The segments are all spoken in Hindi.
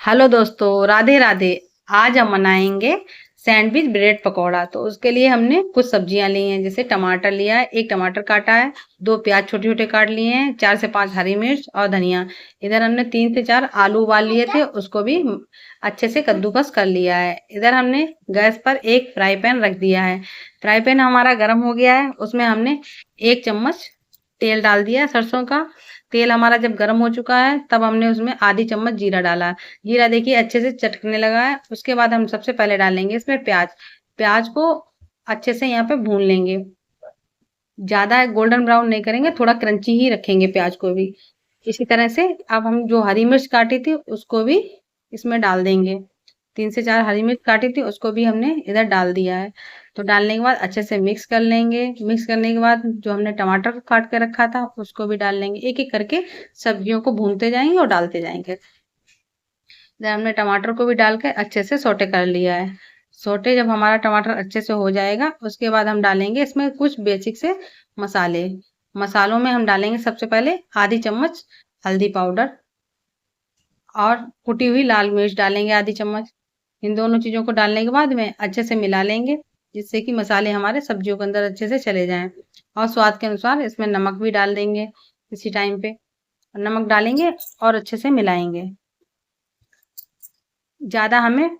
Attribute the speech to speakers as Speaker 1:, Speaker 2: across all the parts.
Speaker 1: हेलो दोस्तों, राधे राधे। आज हम बनाएंगे सैंडविच ब्रेड पकौड़ा। तो उसके लिए हमने कुछ सब्जियां ली हैं, जैसे टमाटर लिया है, एक टमाटर काटा है, दो प्याज छोटे छोटे काट लिए हैं, 4 से 5 हरी मिर्च और धनिया। इधर हमने 3 से 4 आलू उबाल लिए थे, उसको भी अच्छे से कद्दूकस कर लिया है। इधर हमने गैस पर एक फ्राई पैन रख दिया है। फ्राई पैन हमारा गर्म हो गया है, उसमें हमने 1 चम्मच तेल डाल दिया है सरसों का। तेल हमारा जब गर्म हो चुका है, तब हमने उसमें आधी चम्मच जीरा डाला है। जीरा देखिए अच्छे से चटकने लगा है। उसके बाद हम सबसे पहले डालेंगे इसमें प्याज। प्याज को अच्छे से यहाँ पे भून लेंगे। ज्यादा गोल्डन ब्राउन नहीं करेंगे, थोड़ा क्रंची ही रखेंगे प्याज को भी। इसी तरह से अब हम जो हरी मिर्च काटी थी उसको भी इसमें डाल देंगे। 3 से 4 हरी मिर्च काटी थी, उसको भी हमने इधर डाल दिया है। तो डालने के बाद अच्छे से मिक्स कर लेंगे। मिक्स करने के बाद जो हमने टमाटर को काट के रखा था उसको भी डाल लेंगे। एक एक करके सब्जियों को भूनते जाएंगे और डालते जाएंगे। इधर हमने टमाटर को भी डाल के अच्छे से सोटे कर लिया है। सोटे जब हमारा टमाटर अच्छे से हो जाएगा, उसके बाद हम डालेंगे इसमें कुछ बेसिक से मसाले। मसालों में हम डालेंगे सबसे पहले आधी चम्मच हल्दी पाउडर और कुटी हुई लाल मिर्च डालेंगे आधी चम्मच। इन दोनों चीजों को डालने के बाद में अच्छे से मिला लेंगे, जिससे कि मसाले हमारे सब्जियों के अंदर अच्छे से चले जाएं। और स्वाद के अनुसार इसमें नमक भी डाल देंगे इसी टाइम पे। नमक डालेंगे और अच्छे से मिलाएंगे। ज्यादा हमें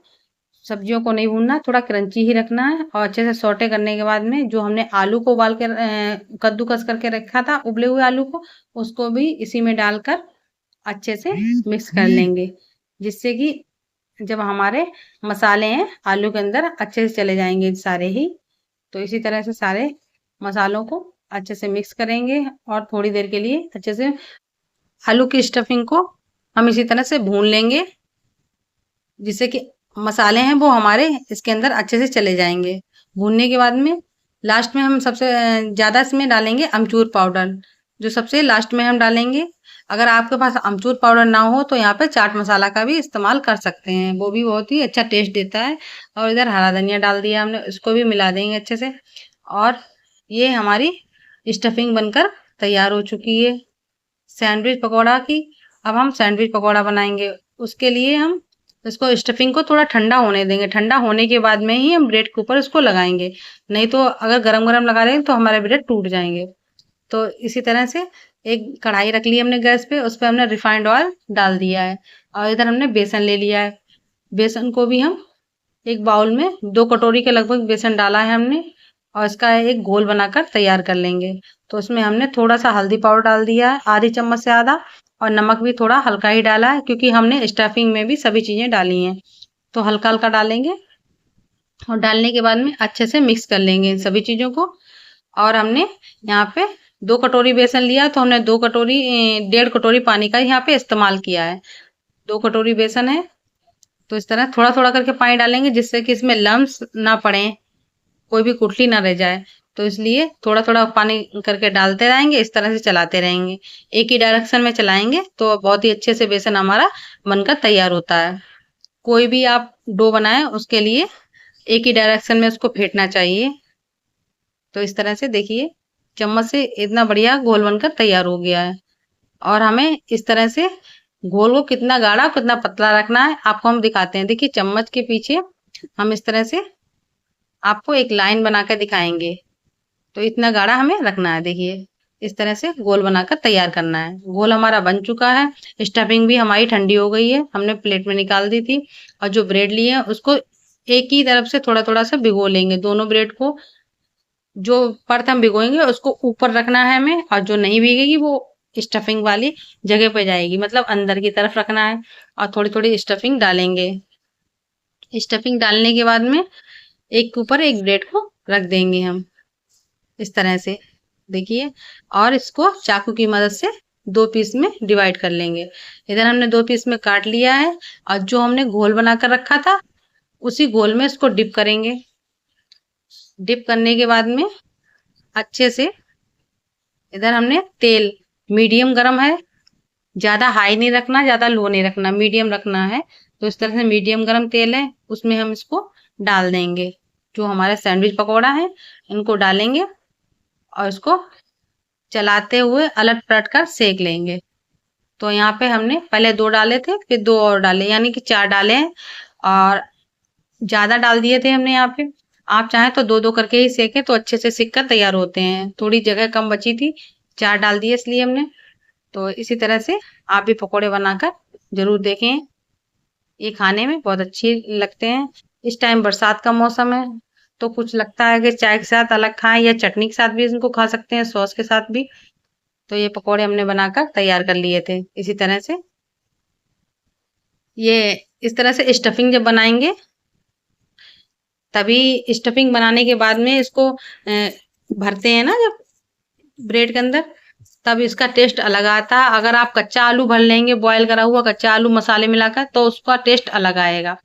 Speaker 1: सब्जियों को नहीं भूनना, थोड़ा क्रंची ही रखना है। और अच्छे से सौटे करने के बाद में जो हमने आलू को उबाल के कद्दूकस करके रखा था, उबले हुए आलू को, उसको भी इसी में डालकर अच्छे से मिक्स कर लेंगे, जिससे कि जब हमारे मसाले हैं आलू के अंदर अच्छे से चले जाएंगे सारे ही। तो इसी तरह से सारे मसालों को अच्छे से मिक्स करेंगे और थोड़ी देर के लिए अच्छे से आलू की स्टफिंग को हम इसी तरह से भून लेंगे, जिससे कि मसाले हैं वो हमारे इसके अंदर अच्छे से चले जाएंगे। भूनने के बाद में लास्ट में हम सबसे ज्यादा इसमें डालेंगे अमचूर पाउडर, जो सबसे लास्ट में हम डालेंगे। अगर आपके पास अमचूर पाउडर ना हो तो यहाँ पे चाट मसाला का भी इस्तेमाल कर सकते हैं, वो भी बहुत ही अच्छा टेस्ट देता है। और इधर हरा धनिया डाल दिया हमने, इसको भी मिला देंगे अच्छे से। और ये हमारी स्टफिंग बनकर तैयार हो चुकी है सैंडविच पकौड़ा की। अब हम सैंडविच पकौड़ा बनाएंगे। उसके लिए हम इसको स्टफिंग को थोड़ा ठंडा होने देंगे। ठंडा होने के बाद में ही हम ब्रेड के ऊपर इसको लगाएंगे, नहीं तो अगर गरम गरम लगा देंगे तो हमारे ब्रेड टूट जाएंगे। तो इसी तरह से एक कढ़ाई रख ली हमने गैस पे, उस पर हमने रिफाइंड ऑयल डाल दिया है। और इधर हमने बेसन ले लिया है। बेसन को भी हम एक बाउल में 2 कटोरी के लगभग बेसन डाला है हमने, और इसका एक घोल बनाकर तैयार कर लेंगे। तो उसमें हमने थोड़ा सा हल्दी पाउडर डाल दिया है, आधी चम्मच से आधा। और नमक भी थोड़ा हल्का ही डाला है, क्योंकि हमने स्टफिंग में भी सभी चीजें डाली हैं, तो हल्का हल्का डालेंगे। और डालने के बाद में अच्छे से मिक्स कर लेंगे इन सभी चीजों को। और हमने यहाँ पे 2 कटोरी बेसन लिया, तो हमने 2 कटोरी 1.5 कटोरी पानी का यहाँ पे इस्तेमाल किया है। 2 कटोरी बेसन है, तो इस तरह थोड़ा थोड़ा करके पानी डालेंगे, जिससे कि इसमें लम्स ना पड़े, कोई भी गुठली ना रह जाए। तो इसलिए थोड़ा थोड़ा पानी करके डालते रहेंगे, इस तरह से चलाते रहेंगे। एक ही डायरेक्शन में चलाएंगे तो बहुत ही अच्छे से बेसन हमारा बनकर तैयार होता है। कोई भी आप डो बनाए उसके लिए एक ही डायरेक्शन में उसको फेंटना चाहिए। तो इस तरह से देखिए चम्मच से इतना बढ़िया घोल बनकर तैयार हो गया है। और हमें इस तरह से घोल को कितना गाढ़ा कितना पतला रखना है आपको हम दिखाते हैं। देखिए चम्मच के पीछे हम इस तरह से आपको एक लाइन बनाकर दिखाएंगे। तो इतना गाढ़ा हमें रखना है। देखिए इस तरह से गोल बनाकर तैयार करना है। गोल हमारा बन चुका है। स्टफिंग भी हमारी ठंडी हो गई है, हमने प्लेट में निकाल दी थी। और जो ब्रेड लिए हैं उसको एक ही तरफ से थोड़ा थोड़ा सा भिगो लेंगे। दोनों ब्रेड को जो परत हम भिगोएंगे उसको ऊपर रखना है हमें, और जो नहीं भीगेगी वो स्टफिंग वाली जगह पे जाएगी, मतलब अंदर की तरफ रखना है। और थोड़ी थोड़ी स्टफिंग डालेंगे। स्टफिंग डालने के बाद में एक के ऊपर एक ब्रेड को रख देंगे हम इस तरह से। देखिए, और इसको चाकू की मदद से 2 पीस में डिवाइड कर लेंगे। इधर हमने 2 पीस में काट लिया है। और जो हमने घोल बनाकर रखा था उसी घोल में इसको डिप करेंगे। डिप करने के बाद में अच्छे से इधर हमने तेल मीडियम गरम है, ज्यादा हाई नहीं रखना ज्यादा लो नहीं रखना, मीडियम रखना है। तो इस तरह से मीडियम गरम तेल है, उसमें हम इसको डाल देंगे। जो हमारे सैंडविच पकौड़ा है इनको डालेंगे और इसको चलाते हुए अलट पलट कर सेक लेंगे। तो यहाँ पे हमने पहले 2 डाले थे, फिर 2 और डाले, यानी कि 4 डाले हैं और ज़्यादा डाल दिए थे हमने यहाँ पे। आप चाहें तो 2-2 करके ही सेकें तो अच्छे से सिक कर तैयार होते हैं। थोड़ी जगह कम बची थी, 4 डाल दिए इसलिए हमने। तो इसी तरह से आप भी पकोड़े बनाकर ज़रूर देखें। ये खाने में बहुत अच्छे लगते हैं। इस टाइम बरसात का मौसम है, तो कुछ लगता है कि चाय के साथ अलग खाएँ या चटनी के साथ भी इनको खा सकते हैं, सॉस के साथ भी। तो ये पकोड़े हमने बनाकर तैयार कर लिए थे। इसी तरह से ये इस तरह से स्टफिंग जब बनाएँगे, तभी स्टफिंग बनाने के बाद में इसको भरते हैं ना जब ब्रेड के अंदर, तब इसका टेस्ट अलग आता है। अगर आप कच्चा आलू भर लेंगे, बॉयल करा हुआ कच्चा आलू मसाले मिलाकर, तो उसका टेस्ट अलग आएगा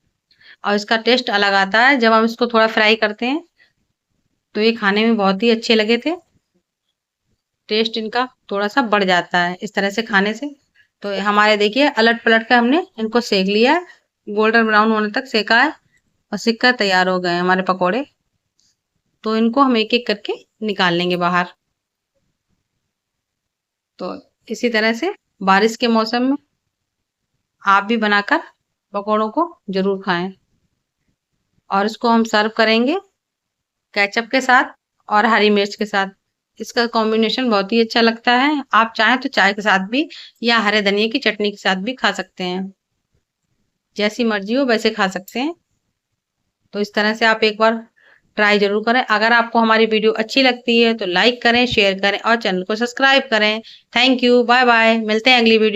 Speaker 1: और इसका टेस्ट अलग आता है जब हम इसको थोड़ा फ्राई करते हैं। तो ये खाने में बहुत ही अच्छे लगे थे। टेस्ट इनका थोड़ा-सा बढ़ जाता है इस तरह से खाने से। तो हमारे देखिए अलट-पलट के हमने इनको सेक लिया है, गोल्डन ब्राउन होने तक सेका है और सिक कर तैयार हो गए हैं हमारे पकोड़े। तो इनको हम एक-एक करके निकाल लेंगे बाहर। तो इसी तरह से बारिश के मौसम में आप भी बनाकर पकोड़ों को ज़रूर खाएँ और इसको हम सर्व करेंगे केचप के साथ और हरी मिर्च के साथ। इसका कॉम्बिनेशन बहुत ही अच्छा लगता है। आप चाहें तो चाय के साथ भी या हरे धनिये की चटनी के साथ भी खा सकते हैं। जैसी मर्ज़ी हो वैसे खा सकते हैं। तो इस तरह से आप एक बार ट्राई ज़रूर करें। अगर आपको हमारी वीडियो अच्छी लगती है तो लाइक करें, शेयर करें और चैनल को सब्सक्राइब करें। Thank you, bye-bye. मिलते हैं अगली वीडियो